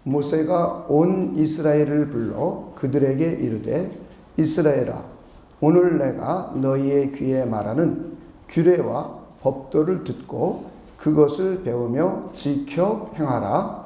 모세가 온 이스라엘을 불러 그들에게 이르되 이스라엘아 오늘 내가 너희의 귀에 말하는 규례와 법도를 듣고 그것을 배우며 지켜 행하라.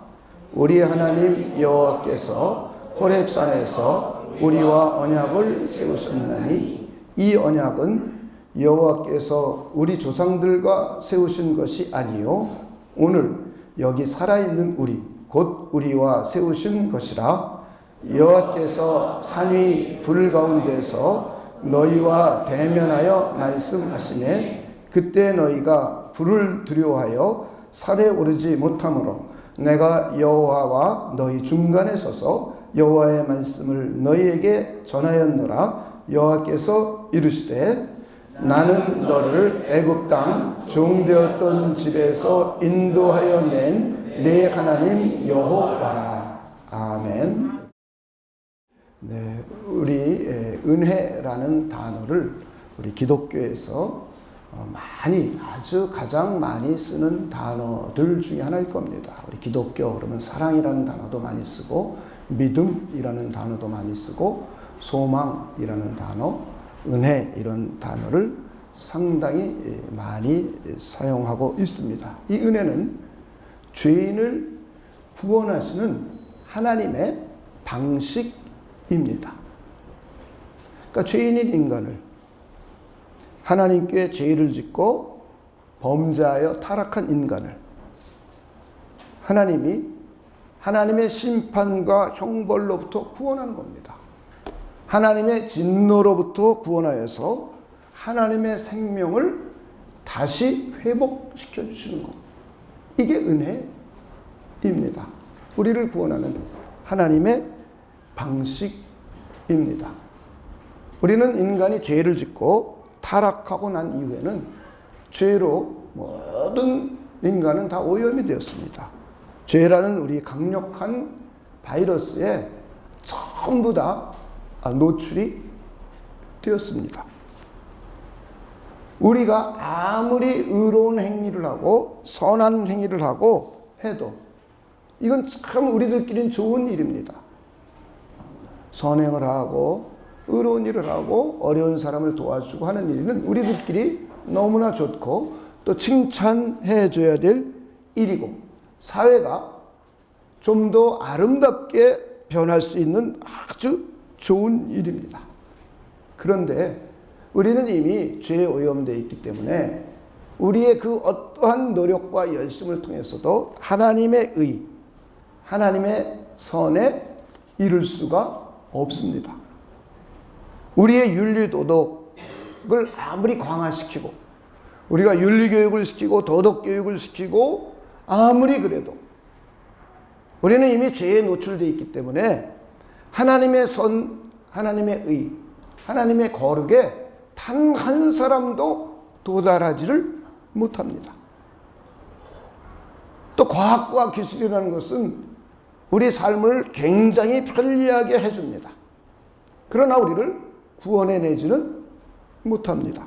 우리 하나님 여호와께서 호렙산에서 우리와 언약을 세우셨나니 이 언약은 여호와께서 우리 조상들과 세우신 것이 아니요 오늘 여기 살아있는 우리 곧 우리와 세우신 것이라. 여호와께서 산 위 불 가운데서 너희와 대면하여 말씀하시매 그때 너희가 불을 두려워하여 산에 오르지 못하므로 내가 여호와와 너희 중간에 서서 여호와의 말씀을 너희에게 전하였노라. 여호와께서 이르시되 나는 너를 애굽 땅 종되었던 집에서 인도하여 낸 내 하나님 여호와라. 아멘. 네, 우리 은혜라는 단어를 우리 기독교에서 아주 가장 많이 쓰는 단어들 중에 하나일 겁니다. 우리 기독교 그러면 사랑이라는 단어도 많이 쓰고 믿음이라는 단어도 많이 쓰고 소망이라는 단어, 은혜 이런 단어를 상당히 많이 사용하고 있습니다. 이 은혜는 죄인을 구원하시는 하나님의 방식입니다. 그러니까 죄인인 인간을 하나님께 죄를 짓고 범죄하여 타락한 인간을 하나님이 하나님의 심판과 형벌로부터 구원하는 겁니다. 하나님의 진노로부터 구원하여서 하나님의 생명을 다시 회복시켜 주시는 것. 이게 은혜입니다. 우리를 구원하는 하나님의 방식입니다. 우리는 인간이 죄를 짓고 타락하고 난 이후에는 죄로 모든 인간은 다 오염이 되었습니다. 죄라는 우리 강력한 바이러스에 전부 다 노출이 되었습니다. 우리가 아무리 의로운 행위를 하고 선한 행위를 하고 해도 이건 참 우리들끼리는 좋은 일입니다. 선행을 하고 의로운 일을 하고 어려운 사람을 도와주고 하는 일은 우리들끼리 너무나 좋고 또 칭찬해 줘야 될 일이고 사회가 좀 더 아름답게 변할 수 있는 아주 좋은 일입니다. 그런데 우리는 이미 죄에 오염되어 있기 때문에 우리의 그 어떠한 노력과 열심을 통해서도 하나님의 의, 하나님의 선에 이룰 수가 없습니다. 우리의 윤리도덕을 아무리 강화시키고 우리가 윤리교육을 시키고 도덕교육을 시키고 아무리 그래도 우리는 이미 죄에 노출되어 있기 때문에 하나님의 선, 하나님의 의, 하나님의 거룩에 단 한 사람도 도달하지를 못합니다. 또 과학과 기술이라는 것은 우리 삶을 굉장히 편리하게 해줍니다. 그러나 우리를 구원해내지는 못합니다.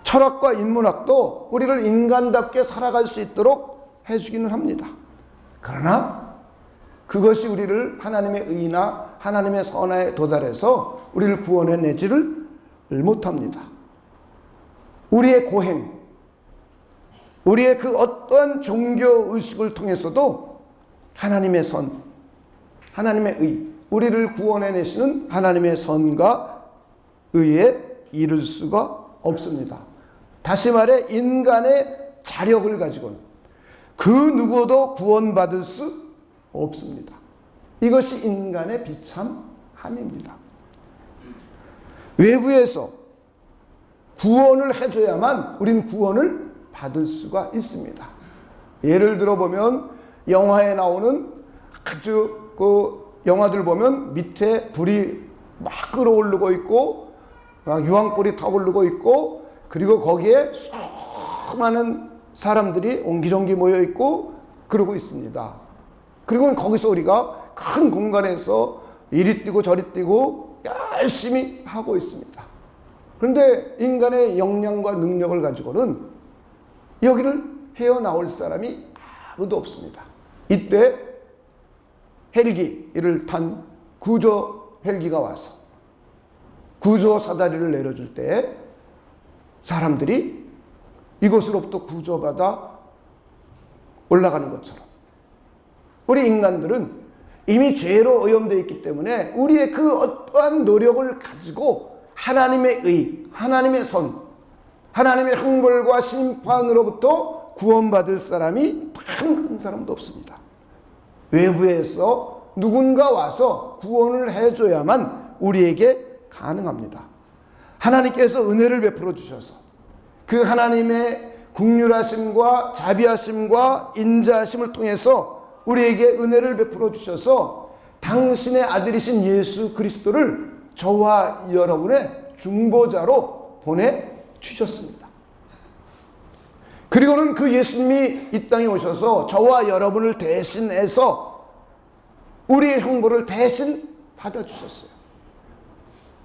철학과 인문학도 우리를 인간답게 살아갈 수 있도록 해주기는 합니다. 그러나 그것이 우리를 하나님의 의나 하나님의 선에 도달해서 우리를 구원해내지를 못합니다. 우리의 고행, 우리의 그 어떠한 종교의식을 통해서도 하나님의 선, 하나님의 의, 우리를 구원해내시는 하나님의 선과 의에 이를 수가 없습니다. 다시 말해 인간의 자력을 가지고는 그 누구도 구원받을 수 없습니다. 이것이 인간의 비참함입니다. 외부에서 구원을 해줘야만 우리는 구원을 받을 수가 있습니다. 예를 들어 보면 영화에 나오는 아주 영화들 보면 밑에 불이 막 끓어오르고 있고 유황불이 타오르고 있고 그리고 거기에 수많은 사람들이 옹기종기 모여 있고 그러고 있습니다. 그리고 거기서 우리가 큰 공간에서 이리 뛰고 저리 뛰고 열심히 하고 있습니다. 그런데 인간의 역량과 능력을 가지고는 여기를 헤어나올 사람이 아무도 없습니다. 이때 헬기를 탄 구조 헬기가 와서 구조 사다리를 내려줄 때 사람들이 이곳으로부터 구조받아 올라가는 것처럼 우리 인간들은 이미 죄로 오염되어 있기 때문에 우리의 그 어떠한 노력을 가지고 하나님의 의, 하나님의 선, 하나님의 형벌과 심판으로부터 구원받을 사람이 단 한 사람도 없습니다. 외부에서 누군가 와서 구원을 해줘야만 우리에게 가능합니다. 하나님께서 은혜를 베풀어 주셔서 그 하나님의 긍휼하심과 자비하심과 인자하심을 통해서 우리에게 은혜를 베풀어 주셔서 당신의 아들이신 예수 그리스도를 저와 여러분의 중보자로 보내주셨습니다. 그리고는 그 예수님이 이 땅에 오셔서 저와 여러분을 대신해서 우리의 형벌을 대신 받아주셨어요.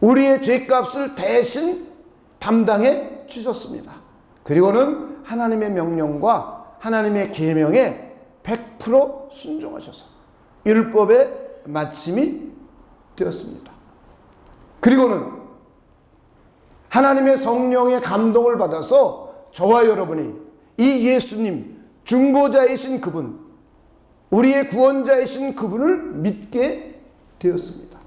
우리의 죄값을 대신 담당해 주셨습니다. 그리고는 하나님의 명령과 하나님의 계명에 100% 순종하셔서 율법의 마침이 되었습니다. 그리고는 하나님의 성령의 감동을 받아서 저와 여러분이 이 예수님, 중보자이신 그분, 우리의 구원자이신 그분을 믿게 되었습니다.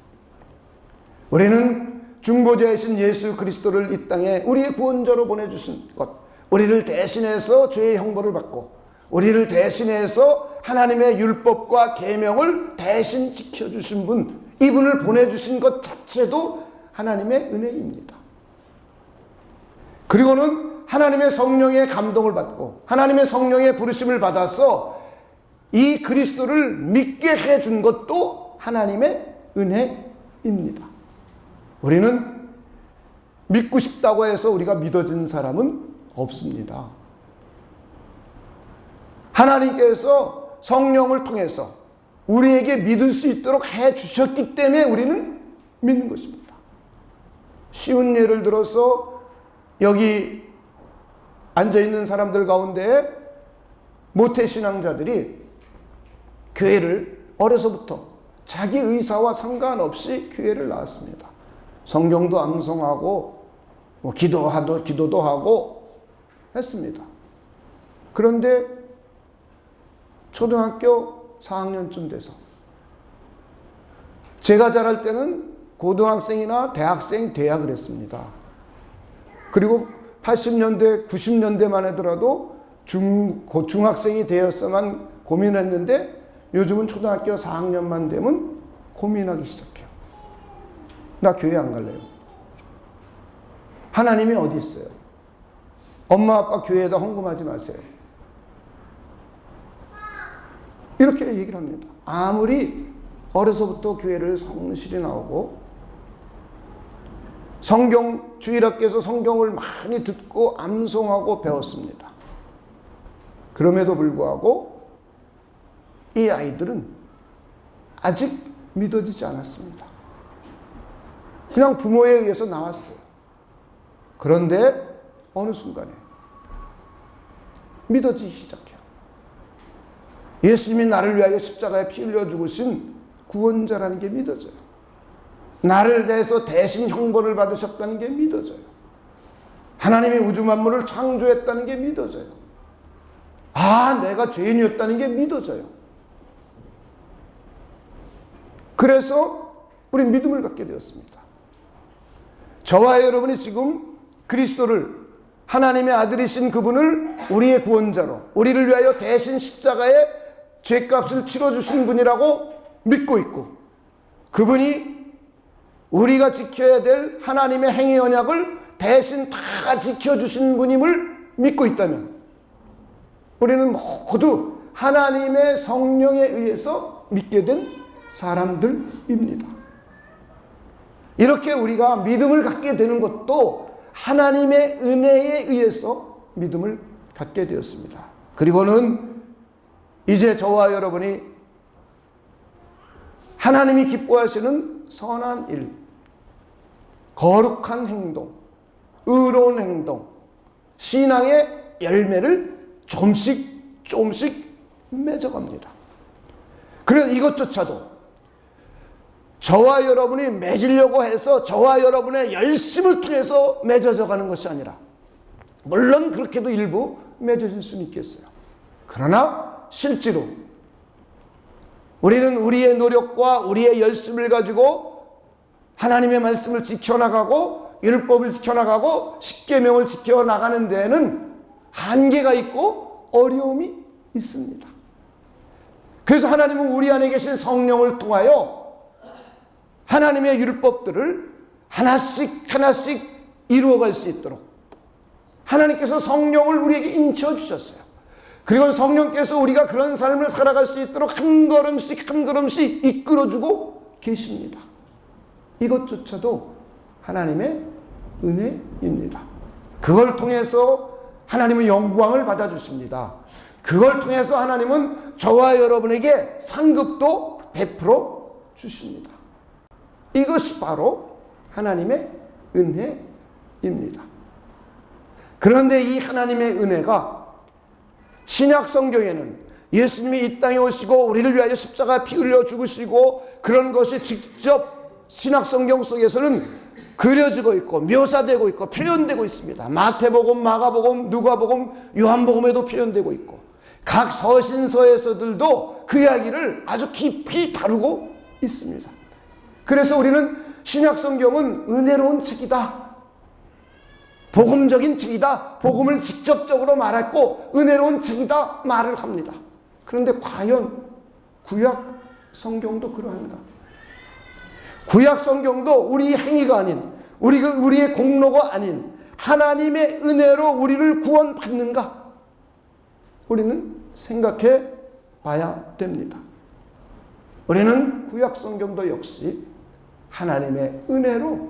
우리는 중보자이신 예수 그리스도를 이 땅에 우리의 구원자로 보내주신 것, 우리를 대신해서 죄의 형벌을 받고 우리를 대신해서 하나님의 율법과 계명을 대신 지켜주신 분, 이분을 보내주신 것 자체도 하나님의 은혜입니다. 그리고는 하나님의 성령의 감동을 받고 하나님의 성령의 부르심을 받아서 이 그리스도를 믿게 해준 것도 하나님의 은혜입니다. 우리는 믿고 싶다고 해서 우리가 믿어진 사람은 없습니다. 하나님께서 성령을 통해서 우리에게 믿을 수 있도록 해주셨기 때문에 우리는 믿는 것입니다. 쉬운 예를 들어서 여기 앉아있는 사람들 가운데 모태신앙자들이 교회를 어려서부터 자기 의사와 상관없이 교회를 나왔습니다. 성경도 암송하고 기도도 하고 했습니다. 그런데 초등학교 4학년쯤 돼서 제가 자랄 때는 고등학생이나 대학생 돼야 그랬습니다. 그리고 80년대, 90년대만 하더라도 중학생이 되었어만 고민했는데 요즘은 초등학교 4학년만 되면 고민하기 시작해요. 나 교회 안 갈래요. 하나님이 어디 있어요? 엄마 아빠 교회에다 헌금하지 마세요. 이렇게 얘기를 합니다. 아무리 어려서부터 교회를 성실히 나오고 성경 주일학교에서 성경을 많이 듣고 암송하고 배웠습니다. 그럼에도 불구하고 이 아이들은 아직 믿어지지 않았습니다. 그냥 부모에 의해서 나왔어요. 그런데 어느 순간에 믿어지기 시작해요. 예수님이 나를 위하여 십자가에 피 흘려 죽으신 구원자라는 게 믿어져요. 나를 대해서 대신 형벌을 받으셨다는 게 믿어져요. 하나님이 우주 만물을 창조했다는 게 믿어져요. 아, 내가 죄인이었다는 게 믿어져요. 그래서 우리 믿음을 갖게 되었습니다. 저와 여러분이 지금 그리스도를, 하나님의 아들이신 그분을 우리의 구원자로, 우리를 위하여 대신 십자가에 죄값을 치러주신 분이라고 믿고 있고, 그분이 우리가 지켜야 될 하나님의 행위 언약을 대신 다 지켜주신 분임을 믿고 있다면 우리는 모두 하나님의 성령에 의해서 믿게 된 사람들입니다. 이렇게 우리가 믿음을 갖게 되는 것도 하나님의 은혜에 의해서 믿음을 갖게 되었습니다. 그리고는 이제 저와 여러분이 하나님이 기뻐하시는 선한 일, 거룩한 행동, 의로운 행동, 신앙의 열매를 조금씩 맺어갑니다. 그런 이것조차도 저와 여러분이 맺으려고 해서 저와 여러분의 열심을 통해서 맺어져 가는 것이 아니라, 물론 그렇게도 일부 맺어질 수는 있겠어요. 그러나 실제로 우리는 우리의 노력과 우리의 열심을 가지고 하나님의 말씀을 지켜나가고 율법을 지켜나가고 십계명을 지켜나가는 데에는 한계가 있고 어려움이 있습니다. 그래서 하나님은 우리 안에 계신 성령을 통하여 하나님의 율법들을 하나씩 하나씩 이루어갈 수 있도록 하나님께서 성령을 우리에게 인쳐 주셨어요. 그리고 성령께서 우리가 그런 삶을 살아갈 수 있도록 한 걸음씩 한 걸음씩 이끌어주고 계십니다. 이것조차도 하나님의 은혜입니다. 그걸 통해서 하나님은 영광을 받아주십니다. 그걸 통해서 하나님은 저와 여러분에게 상급도 베풀어 주십니다. 이것이 바로 하나님의 은혜입니다. 그런데 이 하나님의 은혜가 신약 성경에는 예수님이 이 땅에 오시고 우리를 위하여 십자가 피 흘려 죽으시고 그런 것이 직접 신약 성경 속에서는 그려지고 있고 묘사되고 있고 표현되고 있습니다. 마태복음, 마가복음, 누가복음, 요한복음에도 표현되고 있고 각 서신서에서들도 그 이야기를 아주 깊이 다루고 있습니다. 그래서 우리는 신약 성경은 은혜로운 책이다, 복음적인 책이다, 복음을 직접적으로 말했고 은혜로운 책이다 말을 합니다. 그런데 과연 구약 성경도 그러한가? 구약 성경도 우리 행위가 아닌 우리의 공로가 아닌 하나님의 은혜로 우리를 구원받는가? 우리는 생각해 봐야 됩니다. 우리는 구약 성경도 역시 하나님의 은혜로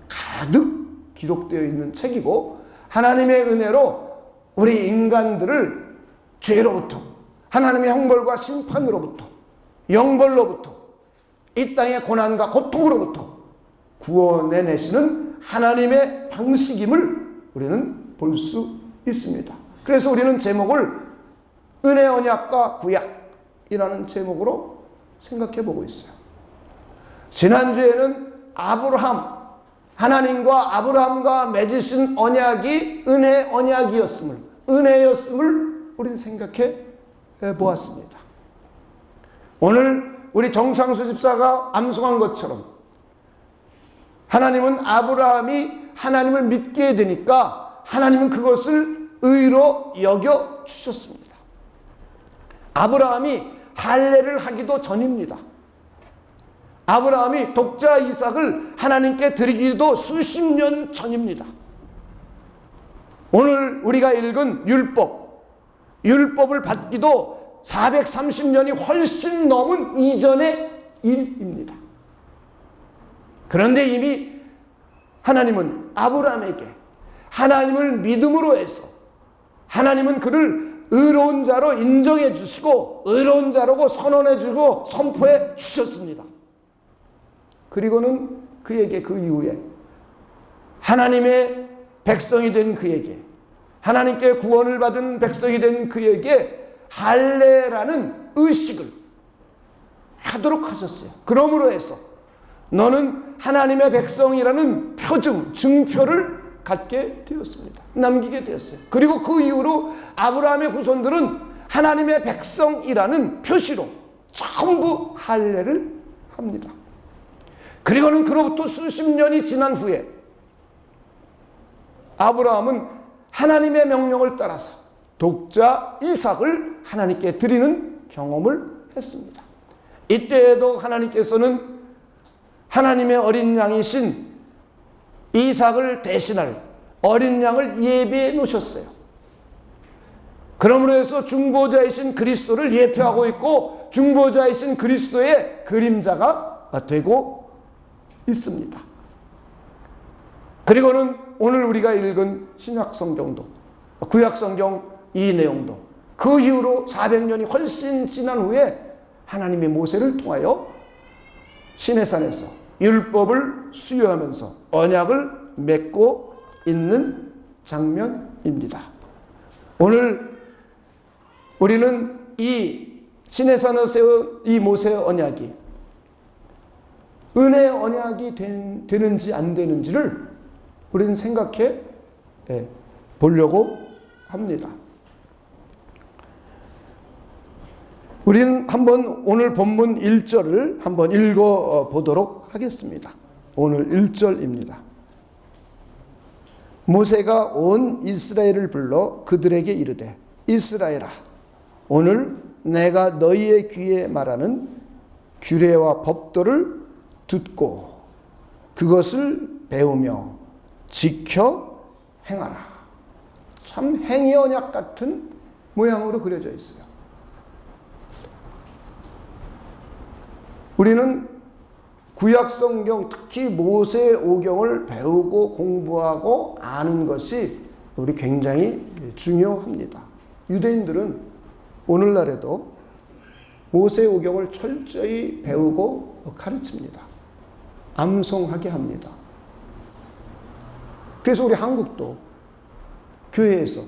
가득 기록되어 있는 책이고 하나님의 은혜로 우리 인간들을 죄로부터 하나님의 형벌과 심판으로부터 영벌로부터 이 땅의 고난과 고통으로부터 구원해내시는 하나님의 방식임을 우리는 볼 수 있습니다. 그래서 우리는 제목을 은혜 언약과 구약이라는 제목으로 생각해 보고 있어요. 지난주에는 하나님과 아브라함과 맺으신 언약이 은혜 은혜였음을 우리는 생각해 보았습니다. 오늘 우리 정창수 집사가 암송한 것처럼 하나님은 아브라함이 하나님을 믿게 되니까 하나님은 그것을 의로 여겨 주셨습니다. 아브라함이 할례를 하기도 전입니다. 아브라함이 독자 이삭을 하나님께 드리기도 수십 년 전입니다. 오늘 우리가 읽은 율법을 받기도 430년이 훨씬 넘은 이전의 일입니다. 그런데 이미 하나님은 아브라함에게 하나님을 믿음으로 해서 하나님은 그를 의로운 자로 인정해 주시고 의로운 자라고 선언해 주고 선포해 주셨습니다. 그리고는 그에게 그 이후에 하나님의 백성이 된 그에게 하나님께 구원을 받은 백성이 된 그에게 할례라는 의식을 하도록 하셨어요. 그러므로 해서 너는 하나님의 백성이라는 표징, 증표를 갖게 되었습니다. 남기게 되었어요. 그리고 그 이후로 아브라함의 후손들은 하나님의 백성이라는 표시로 전부 할례를 합니다. 그리고는 그로부터 수십 년이 지난 후에 아브라함은 하나님의 명령을 따라서 독자 이삭을 하나님께 드리는 경험을 했습니다. 이때에도 하나님께서는 하나님의 어린 양이신 이삭을 대신할 어린 양을 예비해 놓으셨어요. 그러므로 해서 중보자이신 그리스도를 예표하고 있고 중보자이신 그리스도의 그림자가 되고 있습니다. 그리고는 오늘 우리가 읽은 신약성경도 구약성경 이 내용도 그 이후로 400년이 훨씬 지난 후에 하나님의 모세를 통하여 시내산에서 율법을 수여하면서 언약을 맺고 있는 장면입니다. 오늘 우리는 이 신의 산에 세운 이 모세의 언약이 은혜의 언약이 되는지 안 되는지를 우리는 생각해 보려고 합니다. 우리는 한번 오늘 본문 1절을 한번 읽어 보도록 하겠습니다. 오늘 1절입니다. 모세가 온 이스라엘을 불러 그들에게 이르되 이스라엘아 오늘 내가 너희의 귀에 말하는 규례와 법도를 듣고 그것을 배우며 지켜 행하라. 참 행위 언약 같은 모양으로 그려져 있어요. 우리는 구약 성경, 특히 모세 오경을 배우고 공부하고 아는 것이 우리 굉장히 중요합니다. 유대인들은 오늘날에도 모세 오경을 철저히 배우고 가르칩니다. 암송하게 합니다. 그래서 우리 한국도 교회에서,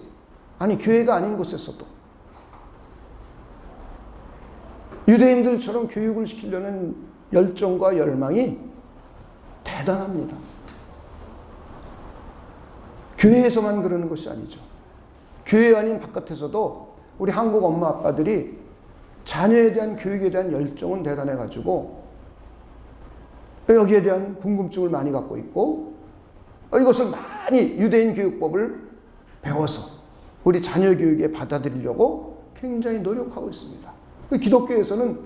아니 교회가 아닌 곳에서도 유대인들처럼 교육을 시키려는 열정과 열망이 대단합니다. 교회에서만 그러는 것이 아니죠. 교회 아닌 바깥에서도 우리 한국 엄마 아빠들이 자녀에 대한 교육에 대한 열정은 대단해가지고 여기에 대한 궁금증을 많이 갖고 있고 이것을 많이 유대인 교육법을 배워서 우리 자녀 교육에 받아들이려고 굉장히 노력하고 있습니다. 기독교에서는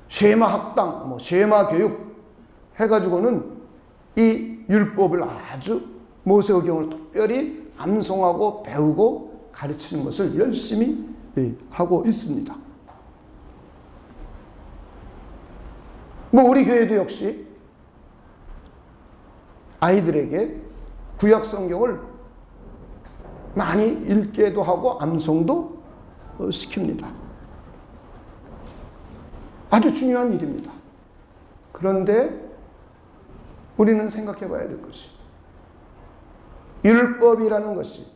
쉐마 학당, 쉐마 교육 해가지고는 이 율법을 아주 모세오경을 특별히 암송하고 배우고 가르치는 것을 열심히 하고 있습니다. 우리 교회도 역시 아이들에게 구약 성경을 많이 읽게도 하고 암송도 시킵니다. 아주 중요한 일입니다. 그런데 우리는 생각해 봐야 될 것이 율법이라는 것이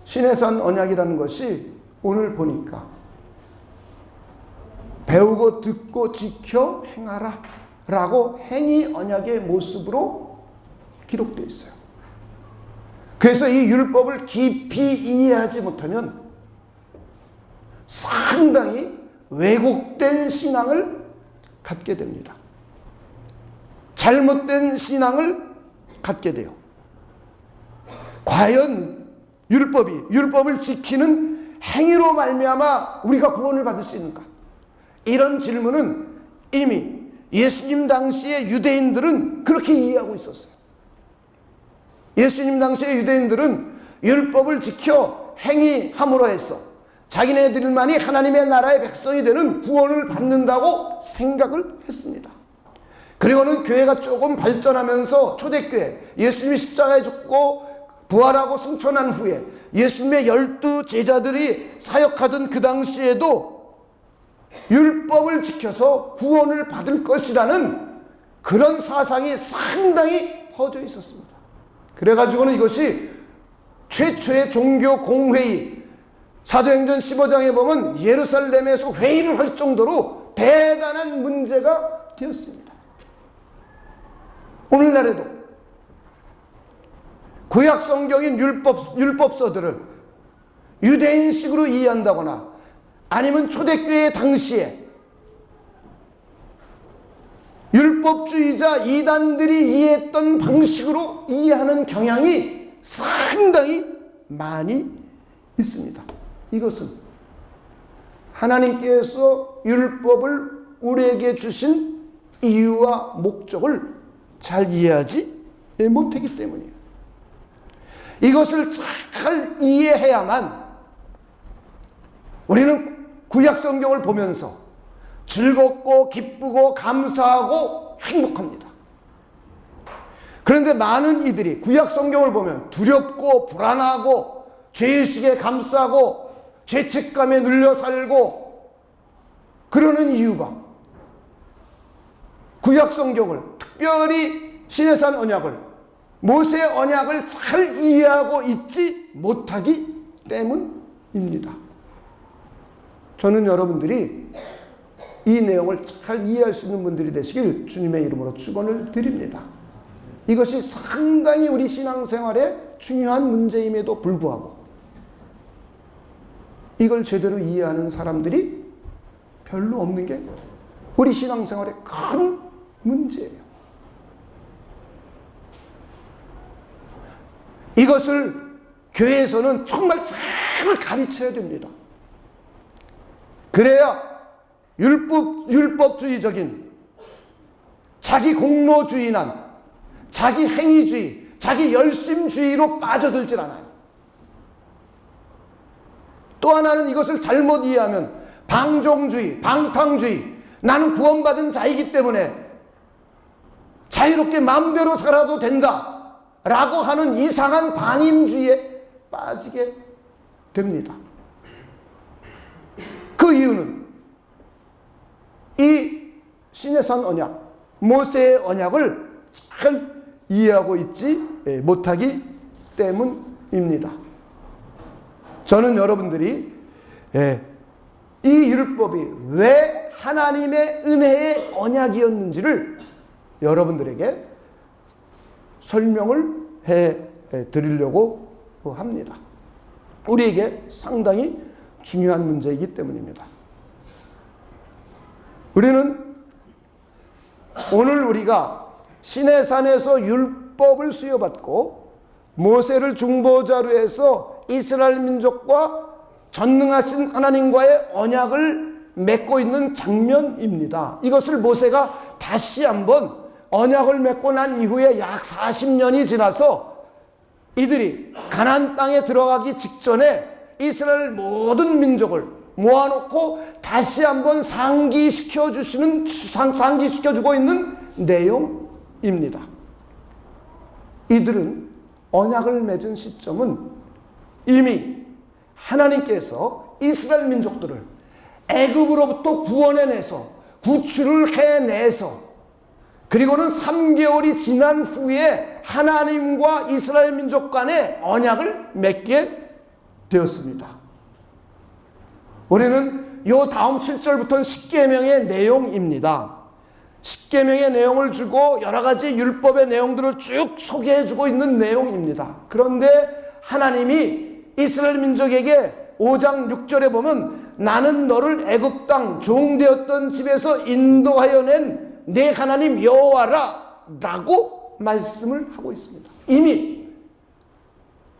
신의 산 언약이라는 것이 오늘 보니까 배우고 듣고 지켜 행하라 라고 행위 언약의 모습으로 기록되어 있어요. 그래서 이 율법을 깊이 이해하지 못하면 상당히 왜곡된 신앙을 갖게 됩니다. 잘못된 신앙을 갖게 돼요. 과연 율법을 지키는 행위로 말미암아 우리가 구원을 받을 수 있는가? 이런 질문은 이미 예수님 당시의 유대인들은 그렇게 이해하고 있었어요. 예수님 당시의 유대인들은 율법을 지켜 행위함으로 해서 자기네들만이 하나님의 나라의 백성이 되는 구원을 받는다고 생각을 했습니다. 그리고는 교회가 조금 발전하면서 초대교회, 예수님이 십자가에 죽고 부활하고 승천한 후에 예수님의 12 제자들이 사역하던 그 당시에도 율법을 지켜서 구원을 받을 것이라는 그런 사상이 상당히 퍼져 있었습니다. 그래가지고는 이것이 최초의 종교 공회의, 사도행전 15장에 보면 예루살렘에서 회의를 할 정도로 대단한 문제가 되었습니다. 오늘날에도 구약 성경인 율법서들을 유대인식으로 이해한다거나 아니면 초대교회 당시에 율법주의자 이단들이 이해했던 방식으로 이해하는 경향이 상당히 많이 있습니다. 이것은 하나님께서 율법을 우리에게 주신 이유와 목적을 잘 이해하지 못하기 때문이에요. 이것을 잘 이해해야만 우리는 구약 성경을 보면서 즐겁고 기쁘고 감사하고 행복합니다. 그런데 많은 이들이 구약 성경을 보면 두렵고 불안하고 죄의식에 감싸고 죄책감에 눌려 살고 그러는 이유가 구약 성경을, 특별히 신의 산 언약을, 모세의 언약을 잘 이해하고 있지 못하기 때문입니다. 저는 여러분들이 이 내용을 잘 이해할 수 있는 분들이 되시길 주님의 이름으로 축원을 드립니다. 이것이 상당히 우리 신앙생활에 중요한 문제임에도 불구하고 이걸 제대로 이해하는 사람들이 별로 없는 게 우리 신앙생활의 큰 문제예요. 이것을 교회에서는 정말 잘 가르쳐야 됩니다. 그래야 율법주의적인 자기 공로주의난 자기 행위주의, 자기 열심주의로 빠져들질 않아요. 또 하나는 이것을 잘못 이해하면 방종주의, 방탕주의, 나는 구원받은 자이기 때문에 자유롭게 마음대로 살아도 된다 라고 하는 이상한 방임주의에 빠지게 됩니다. 그 이유는 이 시내산 언약, 모세의 언약을 잘 이해하고 있지 못하기 때문입니다. 저는 여러분들이 이 율법이 왜 하나님의 은혜의 언약이었는지를 여러분들에게 설명을 해 드리려고 합니다. 우리에게 상당히 중요한 문제이기 때문입니다. 우리는 오늘 우리가 시내산에서 율법을 수여받고 모세를 중보자로 해서 이스라엘 민족과 전능하신 하나님과의 언약을 맺고 있는 장면입니다. 이것을 모세가 다시 한번 언약을 맺고 난 이후에 약 40년이 지나서 이들이 가나안 땅에 들어가기 직전에 이스라엘 모든 민족을 모아놓고 다시 한번 상기시켜주고 있는 내용입니다. 이들은 언약을 맺은 시점은 이미 하나님께서 이스라엘 민족들을 애굽으로부터 구원해내서 구출을 해내서 그리고는 3개월이 지난 후에 하나님과 이스라엘 민족 간의 언약을 맺게 되었습니다. 우리는 요 다음 7절부터는 십계명의 내용입니다. 십계명의 내용을 주고 여러 가지 율법의 내용들을 쭉 소개해주고 있는 내용입니다. 그런데 하나님이 이스라엘 민족에게 5장 6절에 보면 나는 너를 애굽 땅 종되었던 집에서 인도하여 낸 내 하나님 여호와라 라고 말씀을 하고 있습니다. 이미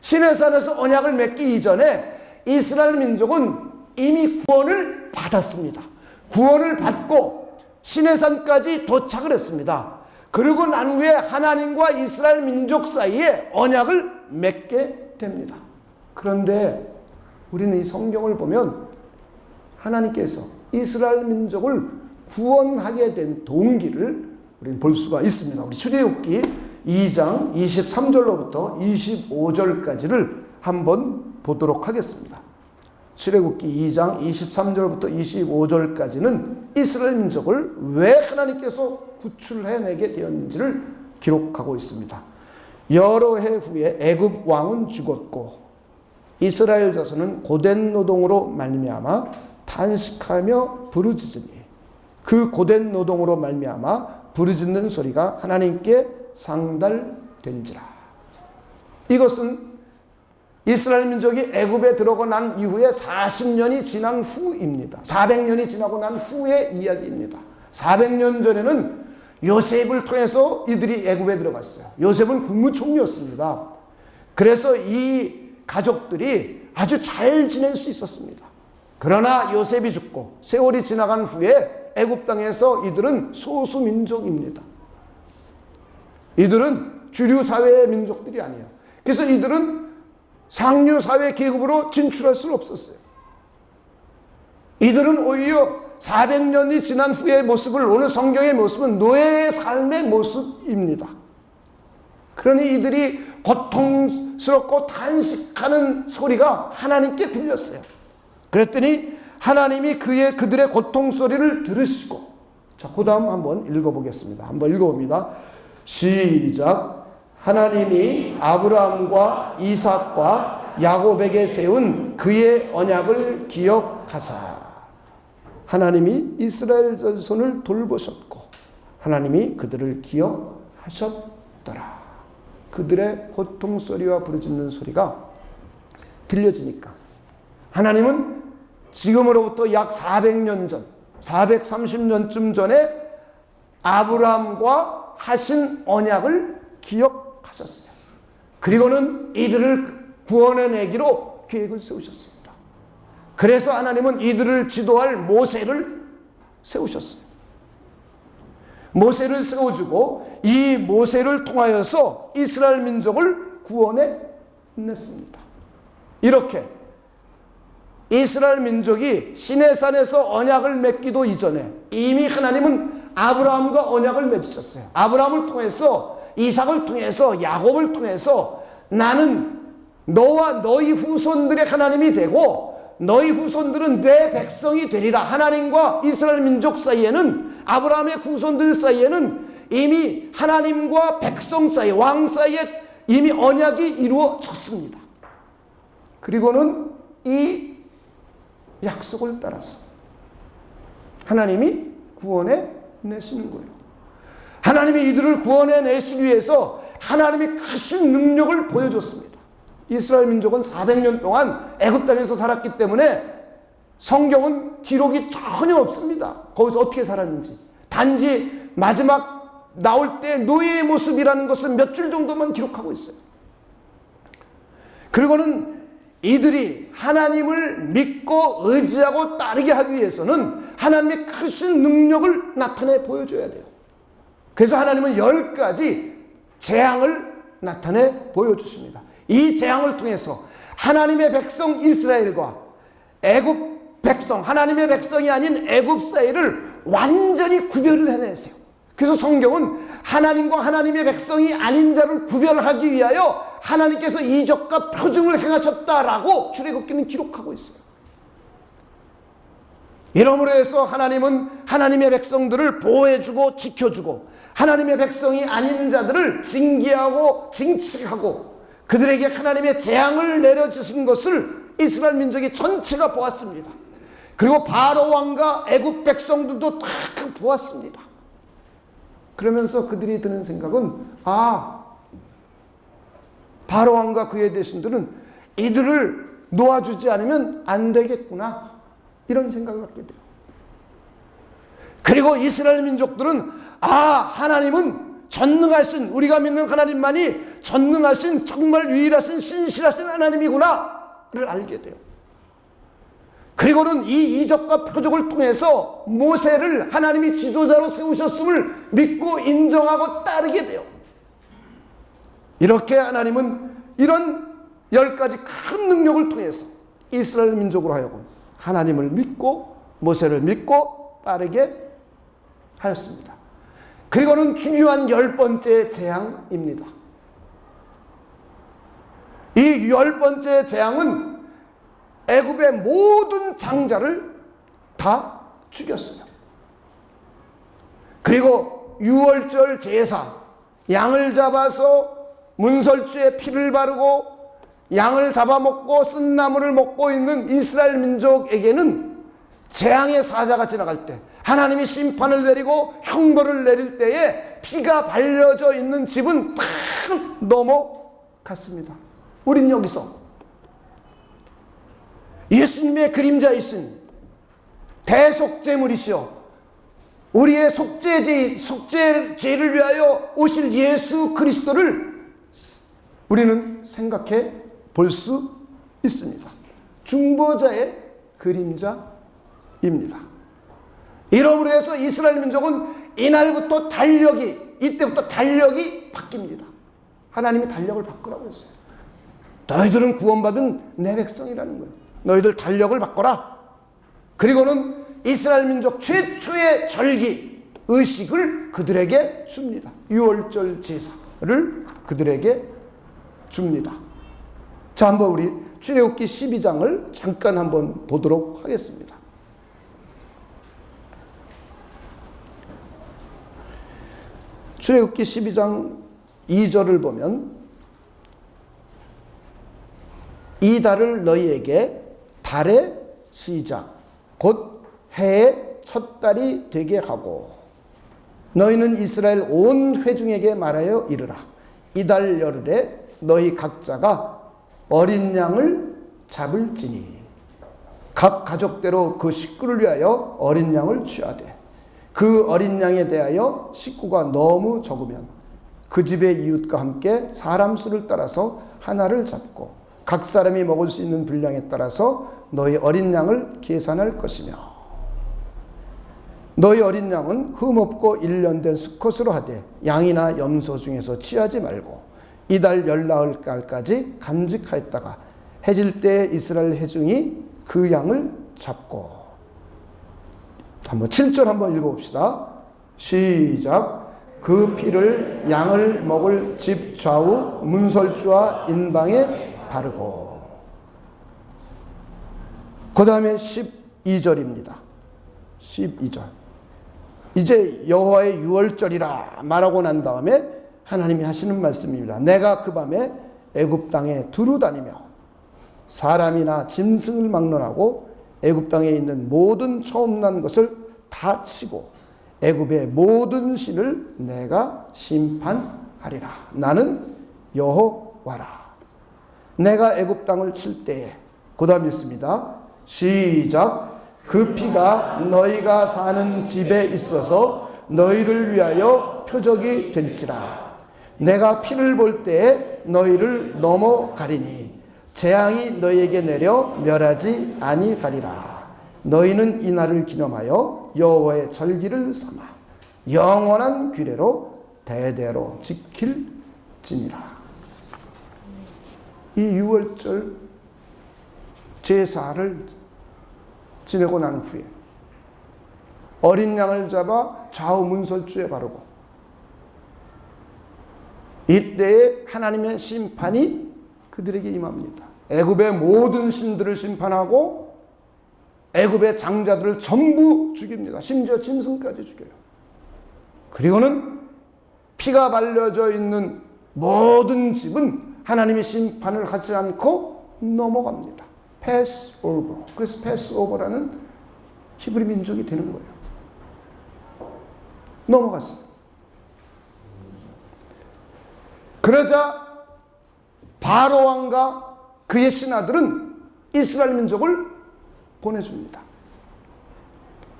시내산에서 언약을 맺기 이전에 이스라엘 민족은 이미 구원을 받았습니다. 구원을 받고 시내산까지 도착을 했습니다. 그리고 난 후에 하나님과 이스라엘 민족 사이에 언약을 맺게 됩니다. 그런데 우리는 이 성경을 보면 하나님께서 이스라엘 민족을 구원하게 된 동기를 우리는 볼 수가 있습니다. 우리 출애굽기 2장 23절로부터 25절까지를 한번 보도록 하겠습니다. 출애굽기 2장 23절부터 25절까지는 이스라엘 민족을 왜 하나님께서 구출해내게 되었는지를 기록하고 있습니다. 여러 해 후에 애굽 왕은 죽었고 이스라엘 자손은 고된 노동으로 말미암아 탄식하며 부르짖으니 그 고된 노동으로 말미암아 부르짖는 소리가 하나님께 상달된지라. 이것은 이스라엘 민족이 애굽에 들어가 난 이후에 40년이 지난 후입니다. 400년이 지나고 난 후의 이야기입니다. 400년 전에는 요셉을 통해서 이들이 애굽에 들어갔어요. 요셉은 국무총리였습니다. 그래서 이 가족들이 아주 잘 지낼 수 있었습니다. 그러나 요셉이 죽고 세월이 지나간 후에 애굽 땅에서 이들은 소수 민족입니다. 이들은 주류 사회의 민족들이 아니에요. 그래서 이들은 상류 사회 계급으로 진출할 수는 없었어요. 이들은 오히려 400년이 지난 후의 모습을 오늘 성경의 모습은 노예의 삶의 모습입니다. 그러니 이들이 고통스럽고 탄식하는 소리가 하나님께 들렸어요. 그랬더니 하나님이 그들의 고통 소리를 들으시고, 자, 그 다음 한번 읽어보겠습니다. 한번 읽어봅니다. 시작. 하나님이 아브라함과 이삭과 야곱에게 세운 그의 언약을 기억하사. 하나님이 이스라엘 자손을 돌보셨고 하나님이 그들을 기억하셨더라. 그들의 고통 소리와 부르짖는 소리가 들려지니까 하나님은 지금으로부터 약 400년 전, 430년쯤 전에 아브라함과 하신 언약을 기억하셨어요. 그리고는 이들을 구원해내기로 계획을 세우셨습니다. 그래서 하나님은 이들을 지도할 모세를 세우셨어요. 모세를 세워주고 이 모세를 통하여서 이스라엘 민족을 구원해냈습니다. 이렇게 이스라엘 민족이 시내산에서 언약을 맺기도 이전에 이미 하나님은 아브라함과 언약을 맺으셨어요. 아브라함을 통해서, 이삭을 통해서, 야곱을 통해서 나는 너와 너희 후손들의 하나님이 되고 너희 후손들은 내 백성이 되리라. 하나님과 이스라엘 민족 사이에는, 아브라함의 후손들 사이에는 이미 하나님과 백성 사이, 왕 사이에 이미 언약이 이루어졌습니다. 그리고는 이 약속을 따라서 하나님이 구원해 내시는 거예요. 하나님이 이들을 구원해 내시기 위해서 하나님이 크신 능력을 보여줬습니다. 이스라엘 민족은 400년 동안 애굽 땅에서 살았기 때문에 성경은 기록이 전혀 없습니다. 거기서 어떻게 살았는지. 단지 마지막 나올 때 노예의 모습이라는 것은 몇 줄 정도만 기록하고 있어요. 그리고는 이들이 하나님을 믿고 의지하고 따르게 하기 위해서는 하나님의 크신 능력을 나타내 보여줘야 돼요. 그래서 하나님은 10가지 재앙을 나타내 보여주십니다. 이 재앙을 통해서 하나님의 백성 이스라엘과 애굽 백성, 하나님의 백성이 아닌 애굽 사이를 완전히 구별을 해내세요. 그래서 성경은 하나님과 하나님의 백성이 아닌 자를 구별하기 위하여 하나님께서 이적과 표징을 행하셨다라고 출애굽기는 기록하고 있어요. 이러므로 해서 하나님은 하나님의 백성들을 보호해주고 지켜주고 하나님의 백성이 아닌 자들을 징계하고 징책하고 그들에게 하나님의 재앙을 내려주신 것을 이스라엘 민족이 전체가 보았습니다. 그리고 바로 왕과 애굽 백성들도 다 보았습니다. 그러면서 그들이 드는 생각은 바로 왕과 그의 대신들은 이들을 놓아주지 않으면 안 되겠구나, 이런 생각을 갖게 돼요. 그리고 이스라엘 민족들은 하나님은 전능하신, 우리가 믿는 하나님만이 전능하신 정말 유일하신 신실하신 하나님이구나를 알게 돼요. 그리고는 이 이적과 표적을 통해서 모세를 하나님이 지도자로 세우셨음을 믿고 인정하고 따르게 돼요. 이렇게 하나님은 이런 10가지 큰 능력을 통해서 이스라엘 민족으로 하여금 하나님을 믿고 모세를 믿고 따르게 하였습니다. 그리고는 중요한 10번째 재앙입니다. 이 10번째 재앙은 애굽의 모든 장자를 다 죽였어요. 그리고 유월절 제사, 양을 잡아서 문설주에 피를 바르고 양을 잡아먹고 쓴 나물을 먹고 있는 이스라엘 민족에게는 재앙의 사자가 지나갈 때, 하나님이 심판을 내리고 형벌을 내릴 때에 피가 발려져 있는 집은 다 넘어갔습니다. 우린 여기서 예수님의 그림자이신 대속제물이시여 우리의 속죄죄를 위하여 오실 예수 그리스도를 우리는 생각해 볼 수 있습니다. 중보자의 그림자입니다. 이러므로 해서 이스라엘 민족은 이날부터 이때부터 달력이 바뀝니다. 하나님이 달력을 바꾸라고 했어요. 너희들은 구원받은 내 백성이라는 거예요. 너희들 달력을 바꿔라. 그리고는 이스라엘 민족 최초의 절기, 의식을 그들에게 줍니다. 유월절 제사를 그들에게 줍니다. 자, 한번 우리 출애굽기 12장을 잠깐 한번 보도록 하겠습니다. 출애굽기 12장 2절을 보면 이 달을 너희에게 달의 시작 곧 해의 첫 달이 되게 하고 너희는 이스라엘 온 회중에게 말하여 이르라. 이달 열흘에 너희 각자가 어린 양을 잡을지니 각 가족대로 그 식구를 위하여 어린 양을 취하되 그 어린 양에 대하여 식구가 너무 적으면 그 집의 이웃과 함께 사람 수를 따라서 하나를 잡고 각 사람이 먹을 수 있는 분량에 따라서 너희 어린 양을 계산할 것이며 너희 어린 양은 흠없고 1년 된 수컷으로 하되 양이나 염소 중에서 취하지 말고 이달 열나흘까지 간직하였다가 해질 때 이스라엘 회중이 그 양을 잡고 한번 7절 한번 읽어봅시다. 시작. 그 피를 양을 먹을 집 좌우 문설주와 인방에 바르고 그 다음에 12절입니다. 12절. 이제 여호와의 유월절이라 말하고 난 다음에 하나님이 하시는 말씀입니다. 내가 그 밤에 애굽 땅에 두루 다니며 사람이나 짐승을 막론하고 애굽 땅에 있는 모든 처음 난 것을 다 치고 애굽의 모든 신을 내가 심판하리라. 나는 여호와라. 내가 애굽 땅을 칠 때에 그 다음 있습니다. 시작. 그 피가 너희가 사는 집에 있어서 너희를 위하여 표적이 될지라. 내가 피를 볼 때에 너희를 넘어가리니 재앙이 너희에게 내려 멸하지 아니하리라. 너희는 이 날을 기념하여 여호와의 절기를 삼아 영원한 규례로 대대로 지킬지니라. 이 유월절 제사를 지내고 난 후에 어린 양을 잡아 좌우 문설주에 바르고 이때에 하나님의 심판이 그들에게 임합니다. 애굽의 모든 신들을 심판하고 애굽의 장자들을 전부 죽입니다. 심지어 짐승까지 죽여요. 그리고는 피가 발려져 있는 모든 집은 하나님의 심판을 하지 않고 넘어갑니다. 패스 오버. 그래서 패스 오버라는 히브리 민족이 되는 거예요. 넘어갔어요. 그러자 바로 왕과 그의 신하들은 이스라엘 민족을 보내줍니다.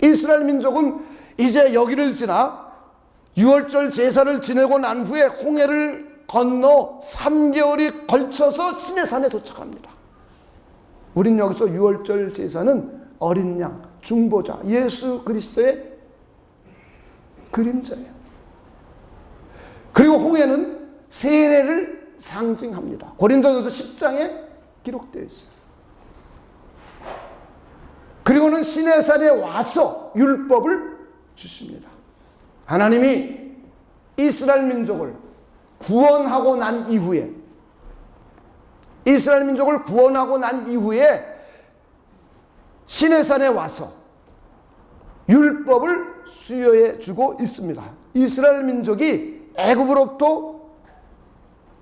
이스라엘 민족은 이제 여기를 지나 유월절 제사를 지내고 난 후에 홍해를 건너 3개월이 걸쳐서 시내산에 도착합니다. 우린 여기서 유월절 제사는 어린 양, 중보자, 예수 그리스도의 그림자예요. 그리고 홍해는 세례를 상징합니다. 고린도전서 10장에 기록되어 있어요. 그리고는 시내산에 와서 율법을 주십니다. 하나님이 이스라엘 민족을 구원하고 난 이후에 시내산에 와서 율법을 수여해 주고 있습니다. 이스라엘 민족이 애굽으로부터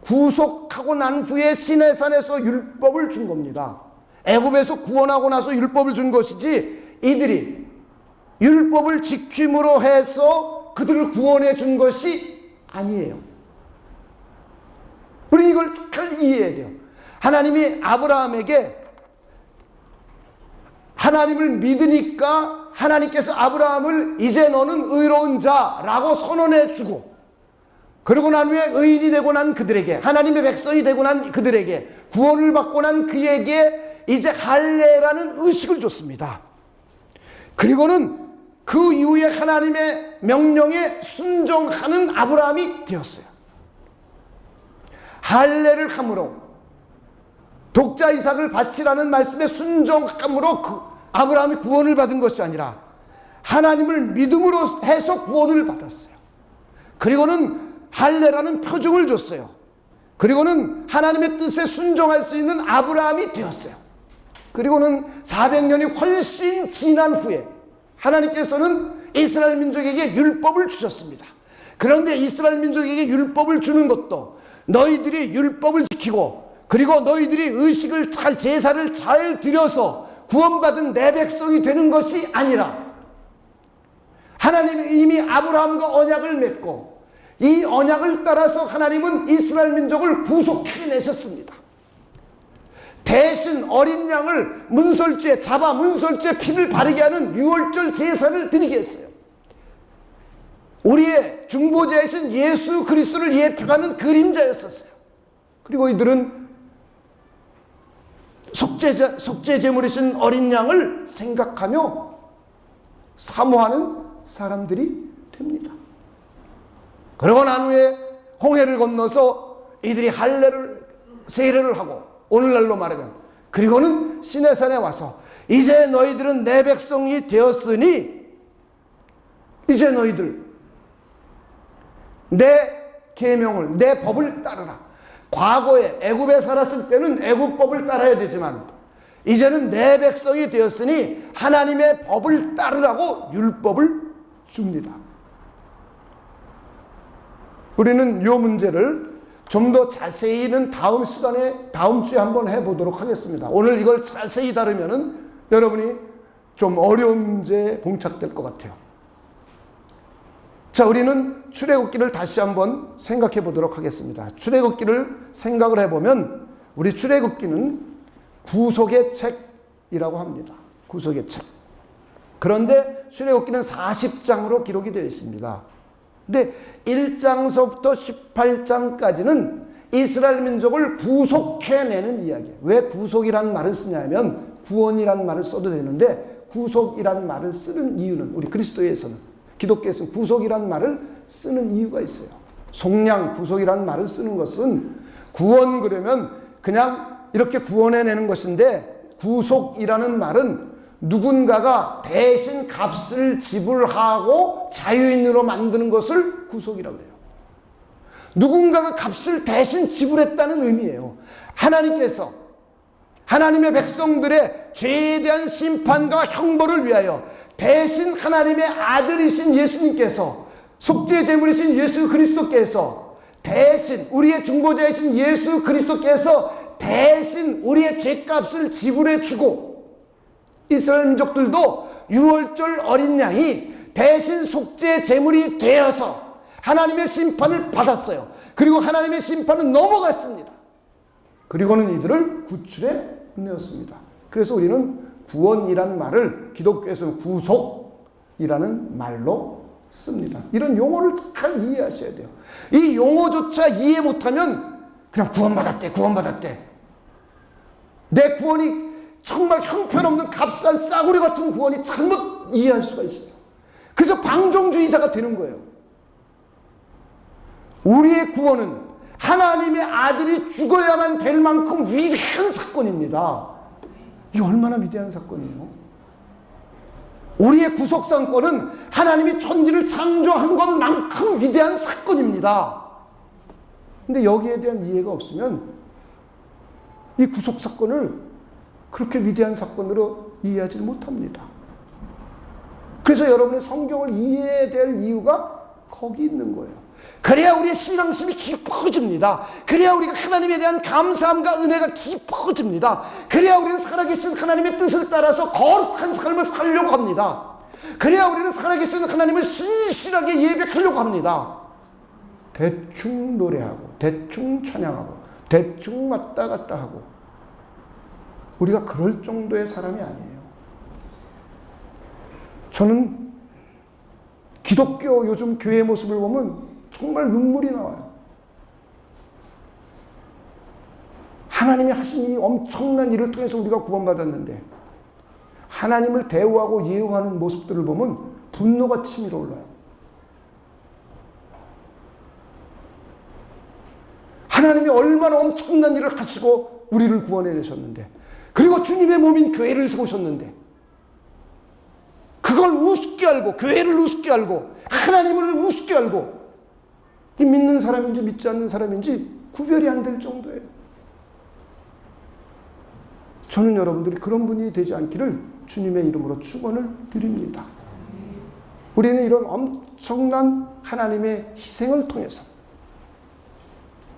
구속하고 난 후에 시내산에서 율법을 준 겁니다. 애굽에서 구원하고 나서 율법을 준 것이지 이들이 율법을 지킴으로 해서 그들을 구원해 준 것이 아니에요. 우리 이걸 잘 이해해야 돼요. 하나님이 아브라함에게 하나님을 믿으니까 하나님께서 아브라함을 이제 너는 의로운 자라고 선언해 주고 그러고 난 후에 의인이 되고 난 그들에게 하나님의 백성이 되고 난 그들에게 구원을 받고 난 그에게 이제 할례라는 의식을 줬습니다. 그리고는 그 이후에 하나님의 명령에 순종하는 아브라함이 되었어요. 할례를 함으로 독자 이삭을 바치라는 말씀에 순종함으로 아브라함이 구원을 받은 것이 아니라 하나님을 믿음으로 해서 구원을 받았어요. 그리고는 할례라는 표징을 줬어요. 그리고는 하나님의 뜻에 순종할 수 있는 아브라함이 되었어요. 그리고는 400년이 훨씬 지난 후에 하나님께서는 이스라엘 민족에게 율법을 주셨습니다. 그런데 이스라엘 민족에게 율법을 주는 것도 너희들이 율법을 지키고 그리고 너희들이 의식을 잘 제사를 잘 드려서 구원받은 내 백성이 되는 것이 아니라 하나님이 이미 아브라함과 언약을 맺고 이 언약을 따라서 하나님은 이스라엘 민족을 구속해내셨습니다. 대신 어린 양을 문설주에 잡아 문설주에 피를 바르게 하는 유월절 제사를 드리게 했어요. 우리의 중보자이신 예수 그리스도를 예표하는 그림자였었어요. 그리고 이들은 속죄 제물이신 어린 양을 생각하며 사모하는 사람들이 됩니다. 그러고 난 후에 홍해를 건너서 이들이 할례를 세례를 하고 오늘날로 말하면 그리고는 시내산에 와서 이제 너희들은 내 백성이 되었으니 이제 너희들 내 계명을 내 법을 따르라. 과거에 애굽에 살았을 때는 애굽법을 따라야 되지만 이제는 내 백성이 되었으니 하나님의 법을 따르라고 율법을 줍니다. 우리는 이 문제를 좀 더 자세히는 다음 시간에 다음 주에 한번 해보도록 하겠습니다. 오늘 이걸 자세히 다루면은 여러분이 좀 어려운 문제에 봉착될 것 같아요. 자, 우리는 출애굽기를 다시 한번 생각해 보도록 하겠습니다. 출애굽기를 생각을 해보면 우리 출애굽기는 구속의 책이라고 합니다. 구속의 책. 그런데 출애굽기는 40장으로 기록이 되어 있습니다. 근데 1장서부터 18장까지는 이스라엘 민족을 구속해내는 이야기예요. 왜 구속이라는 말을 쓰냐면 구원이라는 말을 써도 되는데 구속이라는 말을 쓰는 이유는 우리 그리스도에서는 기독교에서는 구속이라는 말을 쓰는 이유가 있어요. 속량 구속이라는 말을 쓰는 것은 구원 그러면 그냥 이렇게 구원해내는 것인데 구속이라는 말은 누군가가 대신 값을 지불하고 자유인으로 만드는 것을 구속이라고 해요. 누군가가 값을 대신 지불했다는 의미예요. 하나님께서 하나님의 백성들의 죄에 대한 심판과 형벌을 위하여 대신 하나님의 아들이신 예수님께서 속죄 제물이신 예수 그리스도께서 대신 우리의 중보자이신 예수 그리스도께서 대신 우리의 죄값을 지불해 주고 이스라엘 민족들도 유월절 어린 양이 대신 속죄 제물이 되어서 하나님의 심판을 받았어요. 그리고 하나님의 심판은 넘어갔습니다. 그리고는 이들을 구출해 내었습니다. 그래서 우리는 구원이라는 말을 기독교에서는 구속이라는 말로 씁니다. 이런 용어를 잘 이해하셔야 돼요. 이 용어조차 이해 못하면 그냥 구원받았대. 내 구원이 정말 형편없는 값싼 싸구려 같은 구원이 잘못 이해할 수가 있어요. 그래서 방종주의자가 되는 거예요. 우리의 구원은 하나님의 아들이 죽어야만 될 만큼 위대한 사건입니다. 이게 얼마나 위대한 사건이에요? 우리의 구속사건은 하나님이 천지를 창조한 것만큼 위대한 사건입니다. 근데 여기에 대한 이해가 없으면 이 구속사건을 그렇게 위대한 사건으로 이해하지 못합니다. 그래서 여러분의 성경을 이해해야 될 이유가 거기 있는 거예요. 그래야 우리의 신앙심이 깊어집니다. 그래야 우리가 하나님에 대한 감사함과 은혜가 깊어집니다. 그래야 우리는 살아계신 하나님의 뜻을 따라서 거룩한 삶을 살려고 합니다. 그래야 우리는 살아계신 하나님을 신실하게 예배하려고 합니다. 대충 노래하고 대충 찬양하고 대충 왔다 갔다 하고 우리가 그럴 정도의 사람이 아니에요. 저는 기독교 요즘 교회 모습을 보면 정말 눈물이 나와요. 하나님이 하신 이 엄청난 일을 통해서 우리가 구원받았는데 하나님을 대우하고 예우하는 모습들을 보면 분노가 치밀어 올라요. 하나님이 얼마나 엄청난 일을 하시고 우리를 구원해내셨는데 그리고 주님의 몸인 교회를 세우셨는데 그걸 우습게 알고 교회를 우습게 알고 하나님을 우습게 알고 믿는 사람인지 믿지 않는 사람인지 구별이 안 될 정도예요. 저는 여러분들이 그런 분이 되지 않기를 주님의 이름으로 축원을 드립니다. 우리는 이런 엄청난 하나님의 희생을 통해서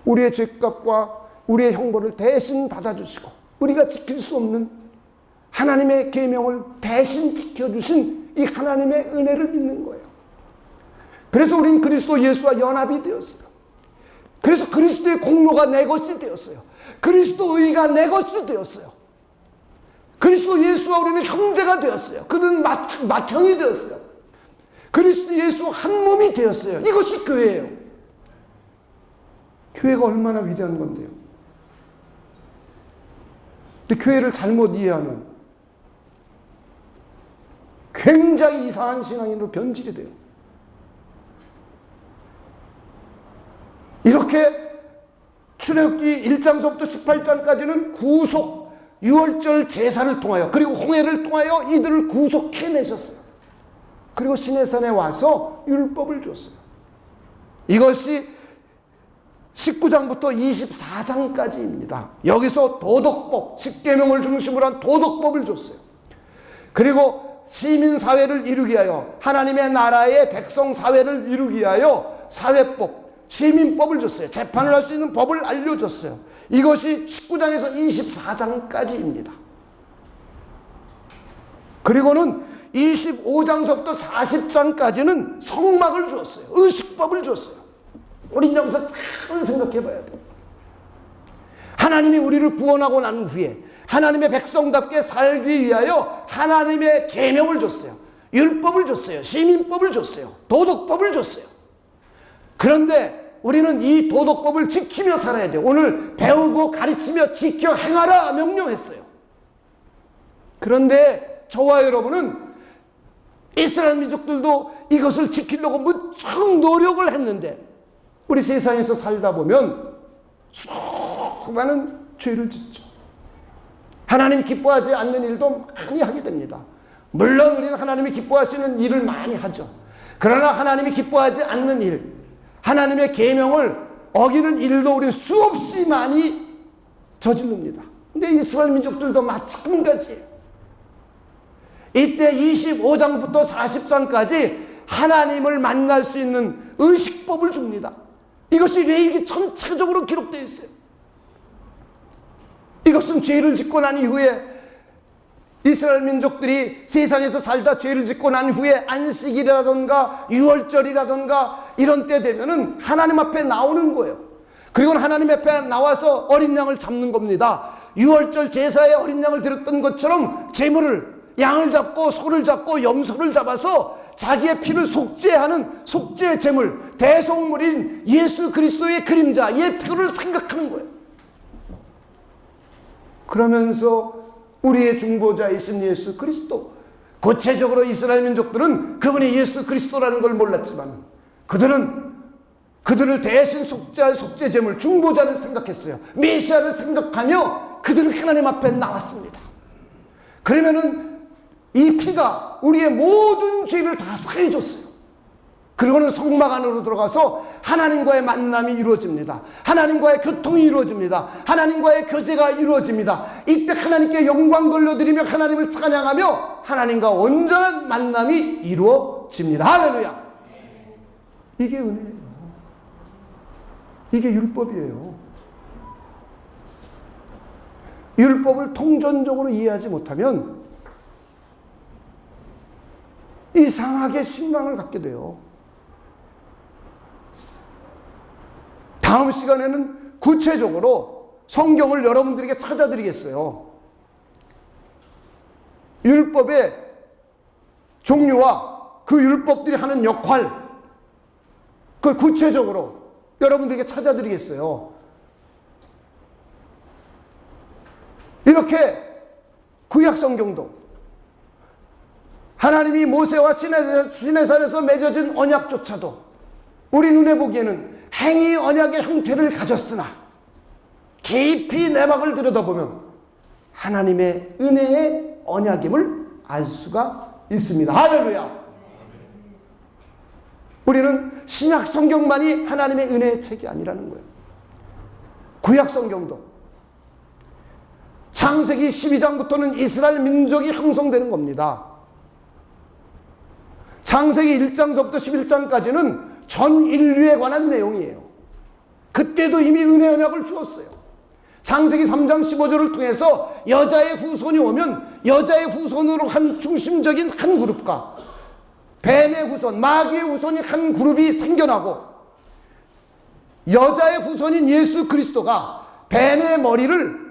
우리의 죄값과 우리의 형벌을 대신 받아주시고 우리가 지킬 수 없는 하나님의 계명을 대신 지켜주신 이 하나님의 은혜를 믿는 거예요. 그래서 우린 그리스도 예수와 연합이 되었어요. 그래서 그리스도의 공로가 내 것이 되었어요. 그리스도 의가 내 것이 되었어요. 그리스도 예수와 우리는 형제가 되었어요. 그는 맏형이 되었어요. 그리스도 예수 한 몸이 되었어요. 이것이 교회예요. 교회가 얼마나 위대한 건데요. 근데 교회를 잘못 이해하면 굉장히 이상한 신앙인으로 변질이 돼요. 이렇게 출애굽기 1장서부터 18장까지는 구속 유월절 제사를 통하여 그리고 홍해를 통하여 이들을 구속해내셨어요. 그리고 시내산에 와서 율법을 줬어요. 이것이 19장부터 24장까지입니다. 여기서 도덕법, 10계명을 중심으로 한 도덕법을 줬어요. 그리고 시민사회를 이루기 위하여 하나님의 나라의 백성사회를 이루기 위하여 사회법, 시민법을 줬어요. 재판을 할 수 있는 법을 알려줬어요. 이것이 19장에서 24장까지입니다. 그리고는 25장서부터 40장까지는 성막을 주었어요. 의식법을 줬어요. 우린 여기서 잘 생각해 봐야 돼요. 하나님이 우리를 구원하고 난 후에 하나님의 백성답게 살기 위하여 하나님의 계명을 줬어요. 율법을 줬어요. 시민법을 줬어요. 도덕법을 줬어요. 그런데 우리는 이 도덕법을 지키며 살아야 돼요. 오늘 배우고 가르치며 지켜 행하라 명령했어요. 그런데 저와 여러분은 이스라엘 민족들도 이것을 지키려고 무척 노력을 했는데 우리 세상에서 살다 보면 수많은 죄를 짓죠. 하나님 기뻐하지 않는 일도 많이 하게 됩니다. 물론 우리는 하나님이 기뻐하시는 일을 많이 하죠. 그러나 하나님이 기뻐하지 않는 일, 하나님의 계명을 어기는 일도 우리는 수없이 많이 저지릅니다. 근데 이스라엘 민족들도 마찬가지예요. 이때 25장부터 40장까지 하나님을 만날 수 있는 의식법을 줍니다. 이것이 레위기 전체적으로 기록되어 있어요. 이것은 죄를 짓고 난 이후에 이스라엘 민족들이 세상에서 살다 죄를 짓고 난 후에 안식일이라든가 유월절이라든가 이런 때 되면은 하나님 앞에 나오는 거예요. 그리고 하나님 앞에 나와서 어린 양을 잡는 겁니다. 유월절 제사에 어린 양을 드렸던 것처럼 제물을 양을 잡고 소를 잡고 염소를 잡아서 자기의 피를 속죄하는 속죄 제물, 대속물인 예수 그리스도의 그림자, 예표를 생각하는 거예요. 그러면서 우리의 중보자이신 예수 그리스도, 구체적으로 이스라엘 민족들은 그분이 예수 그리스도라는 걸 몰랐지만 그들을 대신 속죄할 속죄 제물, 중보자를 생각했어요. 메시아를 생각하며 그들은 하나님 앞에 나왔습니다. 그러면은 이 피가 우리의 모든 죄를 다 사해줬어요. 그리고는 성막 안으로 들어가서 하나님과의 만남이 이루어집니다. 하나님과의 교통이 이루어집니다. 하나님과의 교제가 이루어집니다. 이때 하나님께 영광 돌려드리며 하나님을 찬양하며 하나님과 온전한 만남이 이루어집니다. 할렐루야. 이게 은혜예요. 이게 율법이에요. 율법을 통전적으로 이해하지 못하면 이상하게 신앙을 갖게 돼요. 다음 시간에는 구체적으로 성경을 여러분들에게 찾아드리겠어요. 율법의 종류와 그 율법들이 하는 역할, 그 구체적으로 여러분들에게 찾아드리겠어요. 이렇게 구약 성경도 하나님이 모세와 시내산에서 맺어진 언약조차도 우리 눈에 보기에는 행위 언약의 형태를 가졌으나 깊이 내막을 들여다보면 하나님의 은혜의 언약임을 알 수가 있습니다. 할렐루야. 우리는 신약 성경만이 하나님의 은혜의 책이 아니라는 거예요. 구약 성경도 창세기 12장부터는 이스라엘 민족이 형성되는 겁니다. 창세기 1장서부터 11장까지는 전 인류에 관한 내용이에요. 그때도 이미 은혜 언약을 주었어요. 창세기 3장 15절을 통해서 여자의 후손이 오면 여자의 후손으로 한 중심적인 한 그룹과 뱀의 후손, 마귀의 후손이 한 그룹이 생겨나고 여자의 후손인 예수 그리스도가 뱀의 머리를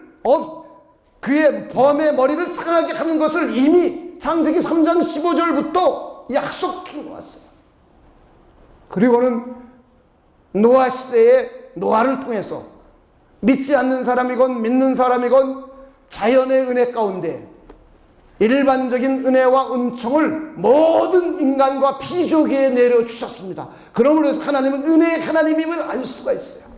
그의 범의 머리를 상하게 하는 것을 이미 창세기 3장 15절부터 약속해 놓았어요. 그리고는 노아 시대의 노아를 통해서 믿지 않는 사람이건 믿는 사람이건 자연의 은혜 가운데 일반적인 은혜와 은총을 모든 인간과 피조계에 내려주셨습니다. 그러므로 해서 하나님은 은혜의 하나님임을 알 수가 있어요.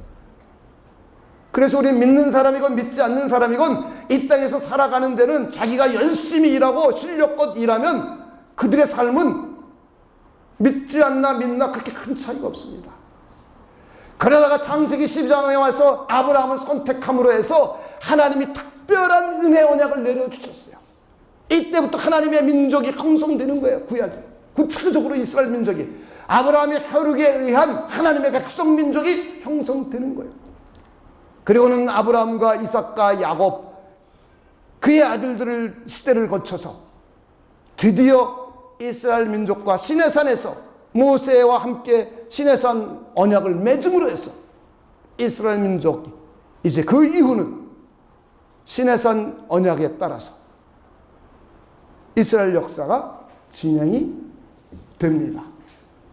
그래서 우리 믿는 사람이건 믿지 않는 사람이건 이 땅에서 살아가는 데는 자기가 열심히 일하고 실력껏 일하면 그들의 삶은 믿지 않나 믿나 그렇게 큰 차이가 없습니다. 그러다가 창세기 12장에 와서 아브라함을 선택함으로 해서 하나님이 특별한 은혜 언약을 내려주셨어요. 이때부터 하나님의 민족이 형성되는 거예요. 구약이. 구체적으로 이스라엘 민족이. 아브라함의 혈육에 의한 하나님의 백성 민족이 형성되는 거예요. 그리고는 아브라함과 이삭과 야곱 그의 아들들을 시대를 거쳐서 드디어 이스라엘 민족과 시내산에서 모세와 함께 시내산 언약을 맺음으로 해서 이스라엘 민족이 이제 그 이후는 시내산 언약에 따라서 이스라엘 역사가 진행이 됩니다.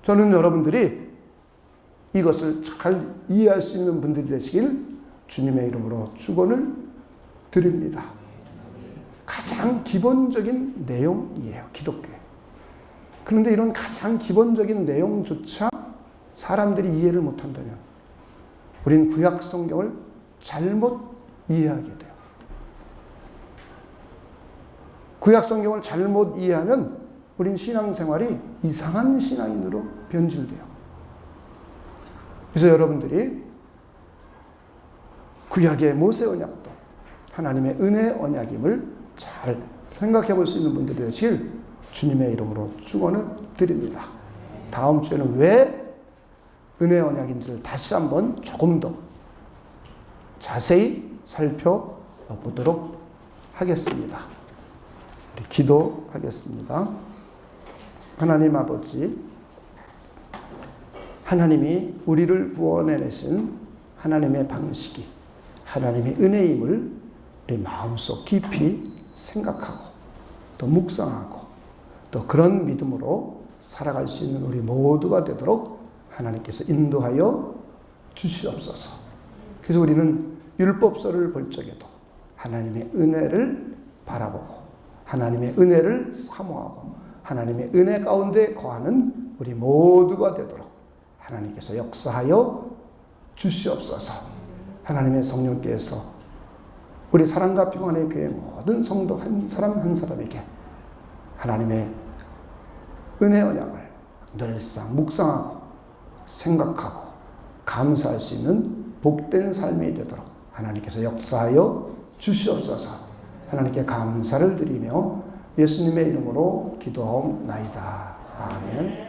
저는 여러분들이 이것을 잘 이해할 수 있는 분들이 되시길 주님의 이름으로 축원을 드립니다. 가장 기본적인 내용이에요, 기독교에. 그런데 이런 가장 기본적인 내용조차 사람들이 이해를 못한다면 우린 구약 성경을 잘못 이해하게 돼요. 구약 성경을 잘못 이해하면 우린 신앙생활이 이상한 신앙인으로 변질돼요. 그래서 여러분들이 구약의 모세 언약도 하나님의 은혜 언약임을 잘 생각해 볼 수 있는 분들이 되실 주님의 이름으로 축원을 드립니다. 다음 주에는 왜 은혜 언약인지를 다시 한번 조금 더 자세히 살펴보도록 하겠습니다. 우리 기도하겠습니다. 하나님 아버지, 하나님이 우리를 구원해내신 하나님의 방식이 하나님의 은혜임을 우리 마음속 깊이 생각하고 또 묵상하고 또 그런 믿음으로 살아갈 수 있는 우리 모두가 되도록 하나님께서 인도하여 주시옵소서. 그래서 우리는 율법서를 볼 적에도 하나님의 은혜를 바라보고 하나님의 은혜를 사모하고 하나님의 은혜 가운데 거하는 우리 모두가 되도록 하나님께서 역사하여 주시옵소서. 하나님의 성령께서 우리 사랑과 평안의 교회 모든 성도 한 사람 한 사람에게 하나님의 은혜 언약을 늘상 묵상하고 생각하고 감사할 수 있는 복된 삶이 되도록 하나님께서 역사하여 주시옵소서. 하나님께 감사를 드리며 예수님의 이름으로 기도하옵나이다. 아멘.